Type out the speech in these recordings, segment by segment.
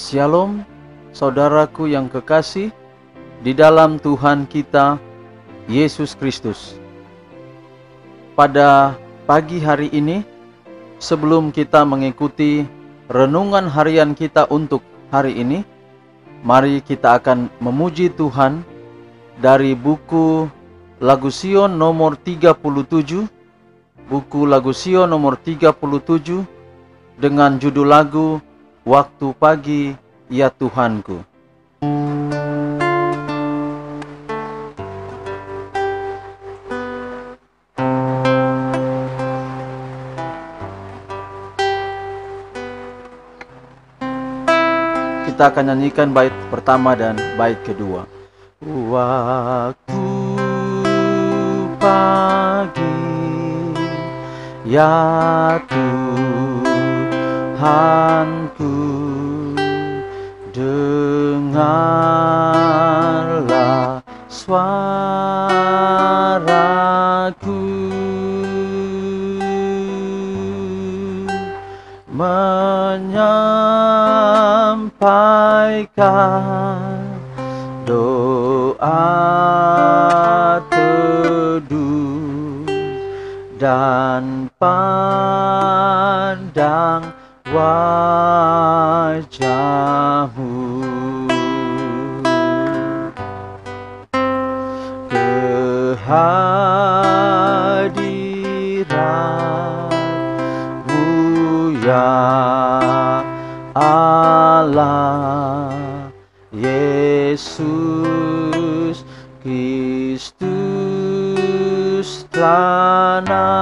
Shalom, saudaraku yang kekasih di dalam Tuhan kita, Yesus Kristus. Pada pagi hari ini, sebelum kita mengikuti renungan harian kita untuk hari ini, mari kita akan memuji Tuhan dari buku Lagu Sion nomor 37, buku Lagu Sion nomor 37 dengan judul lagu Waktu Pagi Ya Tuhanku. Kita akan nyanyikan bait pertama dan bait kedua. Waktu pagi ya Tuhanku, dengarlah suaraku, menyampaikan doa teduh dan pandang wajah-Mu, kehadiran-Mu ya Allah, Yesus Kristus lana,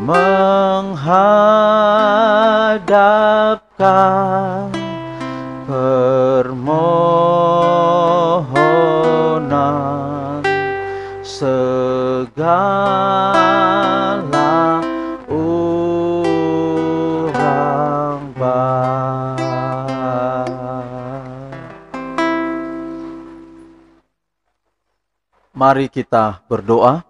menghadapkan permohonan segala orang baik. Mari kita berdoa.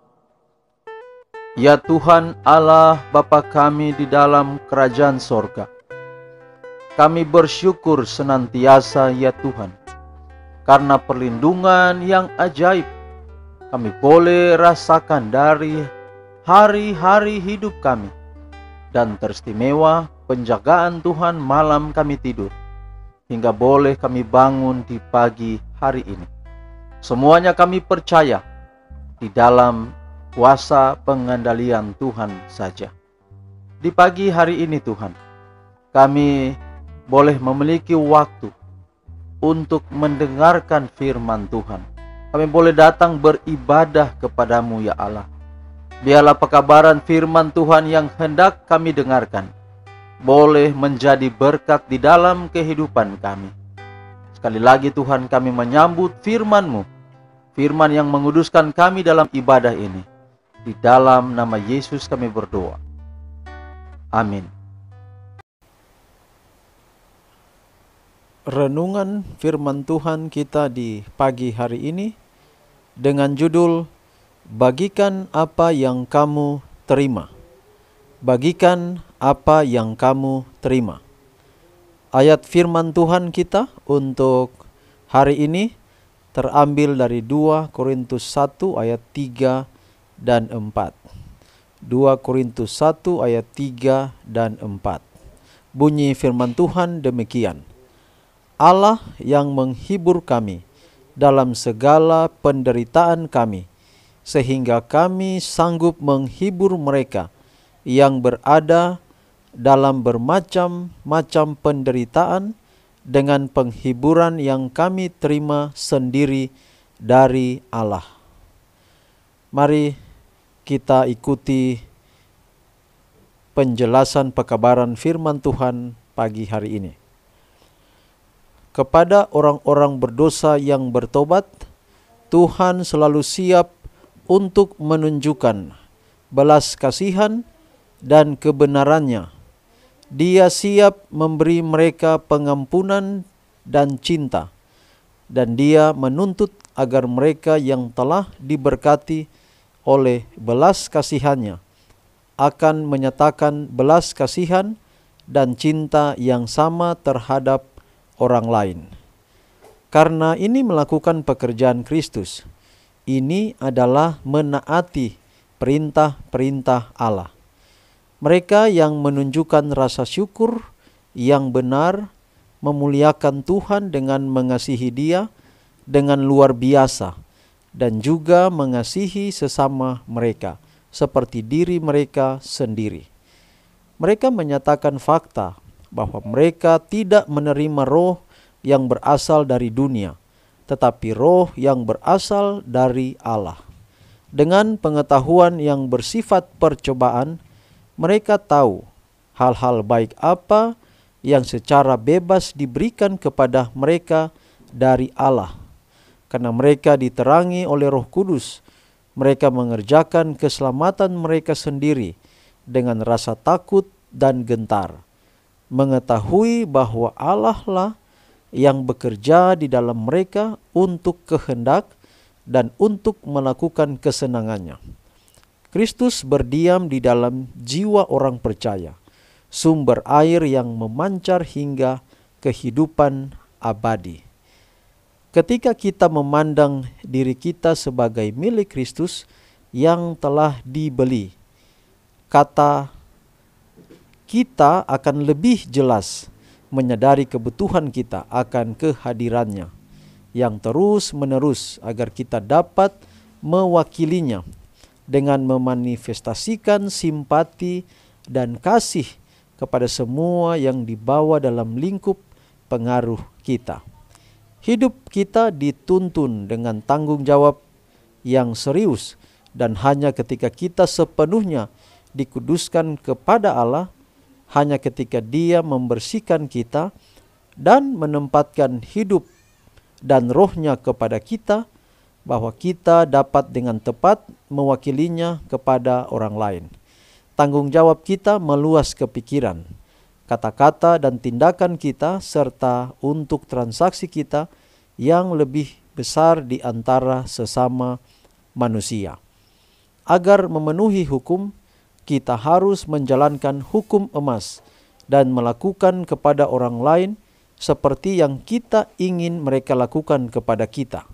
Ya Tuhan Allah Bapa kami di dalam kerajaan sorga, kami bersyukur senantiasa ya Tuhan, karena perlindungan yang ajaib kami boleh rasakan dari hari-hari hidup kami, dan teristimewa penjagaan Tuhan malam kami tidur, hingga boleh kami bangun di pagi hari ini. Semuanya kami percaya di dalam kuasa pengendalian Tuhan saja. Di pagi hari ini Tuhan, kami boleh memiliki waktu untuk mendengarkan firman Tuhan. Kami boleh datang beribadah kepadamu ya Allah. Biarlah pekabaran firman Tuhan yang hendak kami dengarkan boleh menjadi berkat di dalam kehidupan kami. Sekali lagi Tuhan, kami menyambut firman-Mu, firman yang menguduskan kami dalam ibadah ini. Di dalam nama Yesus kami berdoa. Amin. Renungan firman Tuhan kita di pagi hari ini dengan judul Bagikan apa yang kamu terima. Bagikan apa yang kamu terima. Ayat firman Tuhan kita untuk hari ini terambil dari 2 Korintus 1 ayat 3 dan 4. 2 Korintus 1 ayat 3 dan 4. Bunyi firman Tuhan demikian. Allah yang menghibur kami dalam segala penderitaan kami, sehingga kami sanggup menghibur mereka yang berada dalam bermacam-macam penderitaan dengan penghiburan yang kami terima sendiri dari Allah. Mari kita ikuti penjelasan pekabaran firman Tuhan pagi hari ini. Kepada orang-orang berdosa yang bertobat, Tuhan selalu siap untuk menunjukkan belas kasihan dan kebenarannya. Dia siap memberi mereka pengampunan dan cinta, dan Dia menuntut agar mereka yang telah diberkati oleh belas kasihannya akan menyatakan belas kasihan dan cinta yang sama terhadap orang lain. Karena ini melakukan pekerjaan Kristus. Ini adalah menaati perintah-perintah Allah. Mereka yang menunjukkan rasa syukur yang benar, memuliakan Tuhan dengan mengasihi Dia dengan luar biasa, dan juga mengasihi sesama mereka seperti diri mereka sendiri. Mereka menyatakan fakta bahwa mereka tidak menerima roh yang berasal dari dunia, tetapi roh yang berasal dari Allah. Dengan pengetahuan yang bersifat percobaan, mereka tahu hal-hal baik apa yang secara bebas diberikan kepada mereka dari Allah. Karena mereka diterangi oleh Roh Kudus, mereka mengerjakan keselamatan mereka sendiri dengan rasa takut dan gentar, mengetahui bahwa Allah lah yang bekerja di dalam mereka untuk kehendak dan untuk melakukan kesenangannya. Kristus berdiam di dalam jiwa orang percaya, sumber air yang memancar hingga kehidupan abadi. Ketika kita memandang diri kita sebagai milik Kristus yang telah dibeli, kata kita akan lebih jelas menyadari kebutuhan kita akan kehadirannya yang terus-menerus agar kita dapat mewakilinya dengan memanifestasikan simpati dan kasih kepada semua yang dibawa dalam lingkup pengaruh kita. Hidup kita dituntun dengan tanggung jawab yang serius, dan hanya ketika kita sepenuhnya dikuduskan kepada Allah, hanya ketika Dia membersihkan kita dan menempatkan hidup dan rohnya kepada kita, bahwa kita dapat dengan tepat mewakilinya kepada orang lain. Tanggung jawab kita meluas ke pikiran, kata-kata dan tindakan kita, serta untuk transaksi kita yang lebih besar di antara sesama manusia. Agar memenuhi hukum, kita harus menjalankan hukum emas dan melakukan kepada orang lain seperti yang kita ingin mereka lakukan kepada kita.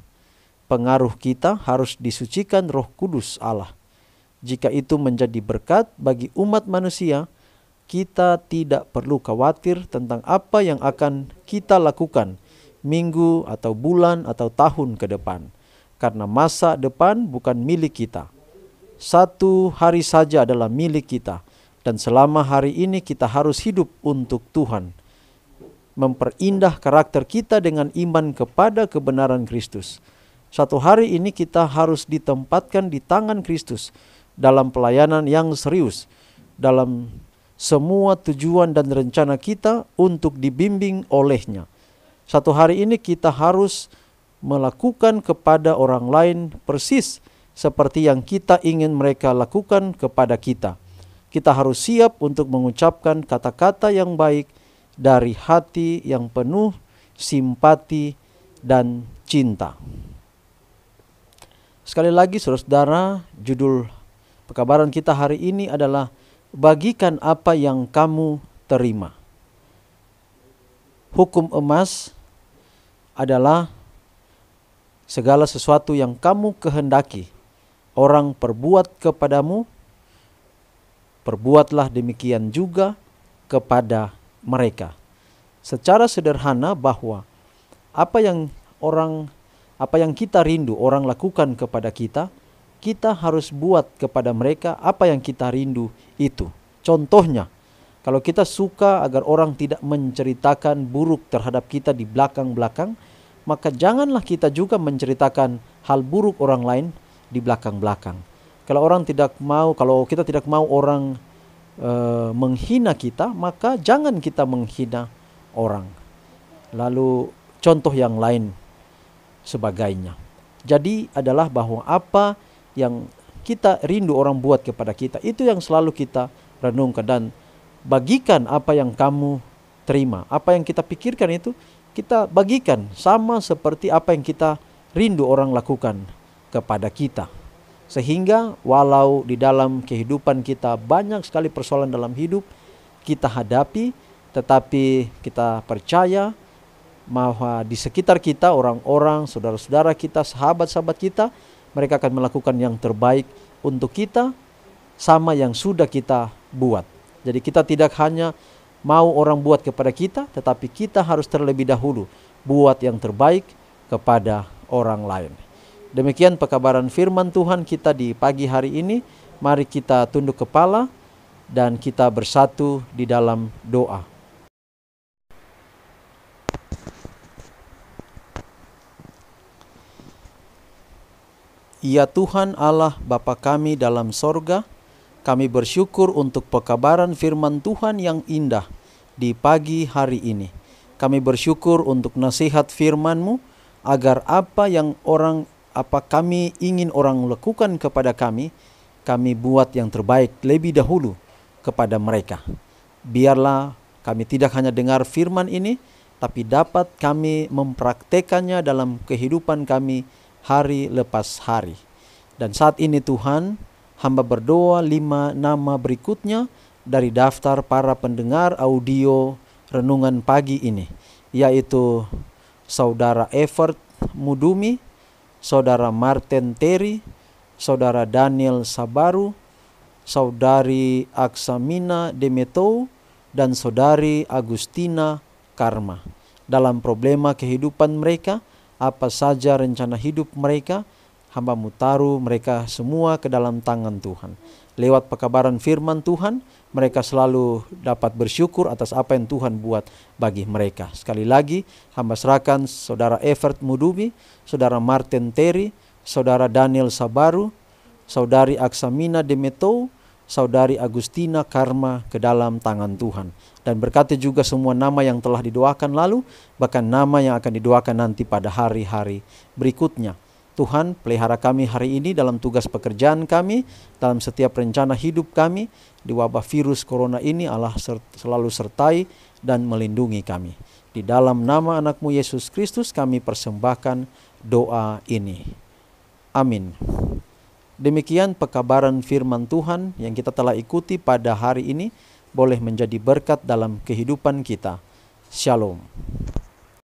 Pengaruh kita harus disucikan Roh Kudus Allah. Jika itu menjadi berkat bagi umat manusia, kita tidak perlu khawatir tentang apa yang akan kita lakukan minggu atau bulan atau tahun ke depan, karena masa depan bukan milik kita. Satu hari saja adalah milik kita, dan selama hari ini kita harus hidup untuk Tuhan, memperindah karakter kita dengan iman kepada kebenaran Kristus. Satu hari ini kita harus ditempatkan di tangan Kristus dalam pelayanan yang serius, dalam semua tujuan dan rencana kita untuk dibimbing olehnya. Satu hari ini kita harus melakukan kepada orang lain persis seperti yang kita ingin mereka lakukan kepada kita. Kita harus siap untuk mengucapkan kata-kata yang baik dari hati yang penuh simpati dan cinta. Sekali lagi saudara-saudara, judul pekabaran kita hari ini adalah bagikan apa yang kamu terima. Hukum emas adalah segala sesuatu yang kamu kehendaki orang perbuat kepadamu, perbuatlah demikian juga kepada mereka. Secara sederhana bahwa apa yang kita rindu orang lakukan kepada kita, kita harus buat kepada mereka apa yang kita rindu itu. Contohnya, kalau kita suka agar orang tidak menceritakan buruk terhadap kita di belakang-belakang, maka janganlah kita juga menceritakan hal buruk orang lain di belakang-belakang. Kalau kita tidak mau orang menghina kita, maka jangan kita menghina orang. Lalu contoh yang lain sebagainya. Jadi adalah bahwa apa yang kita rindu orang buat kepada kita, itu yang selalu kita renungkan, dan bagikan apa yang kamu terima. Apa yang kita pikirkan itu kita bagikan, sama seperti apa yang kita rindu orang lakukan kepada kita. Sehingga walau di dalam kehidupan kita banyak sekali persoalan dalam hidup, kita hadapi, tetapi kita percaya bahwa di sekitar kita orang-orang, saudara-saudara kita, sahabat-sahabat kita, mereka akan melakukan yang terbaik untuk kita sama yang sudah kita buat. Jadi kita tidak hanya mau orang buat kepada kita, tetapi kita harus terlebih dahulu buat yang terbaik kepada orang lain. Demikian pekabaran firman Tuhan kita di pagi hari ini. Mari kita tunduk kepala dan kita bersatu di dalam doa. Ya Tuhan Allah Bapa kami dalam sorga, kami bersyukur untuk pekabaran firman Tuhan yang indah di pagi hari ini. Kami bersyukur untuk nasihat firman-Mu, agar apa kami ingin orang lakukan kepada kami buat yang terbaik lebih dahulu kepada mereka. Biarlah kami tidak hanya dengar firman ini, tapi dapat kami mempraktekannya dalam kehidupan kami hari lepas hari. Dan saat ini Tuhan, hamba berdoa 5 nama berikutnya dari daftar para pendengar audio renungan pagi ini, yaitu Saudara Evert Mudumi, Saudara Martin Terry, Saudara Daniel Sabaru, Saudari Aksamina Demetou, dan Saudari Agustina Karma. Dalam problema kehidupan mereka, apa saja rencana hidup mereka, hamba-Mu taruh mereka semua ke dalam tangan Tuhan. Lewat pekabaran firman Tuhan, mereka selalu dapat bersyukur atas apa yang Tuhan buat bagi mereka. Sekali lagi, hamba serahkan Saudara Evert Mudumi, Saudara Martin Terry, Saudara Daniel Sabaru, Saudari Aksamina Demetou, Saudari Agustina Karma ke dalam tangan Tuhan. Dan berkati juga semua nama yang telah didoakan lalu, bahkan nama yang akan didoakan nanti pada hari-hari berikutnya. Tuhan, pelihara kami hari ini dalam tugas pekerjaan kami, dalam setiap rencana hidup kami. Di wabah virus corona ini, Allah selalu sertai dan melindungi kami. Di dalam nama anak-Mu Yesus Kristus kami persembahkan doa ini. Amin. Demikian pekabaran firman Tuhan yang kita telah ikuti pada hari ini, boleh menjadi berkat dalam kehidupan kita. Shalom.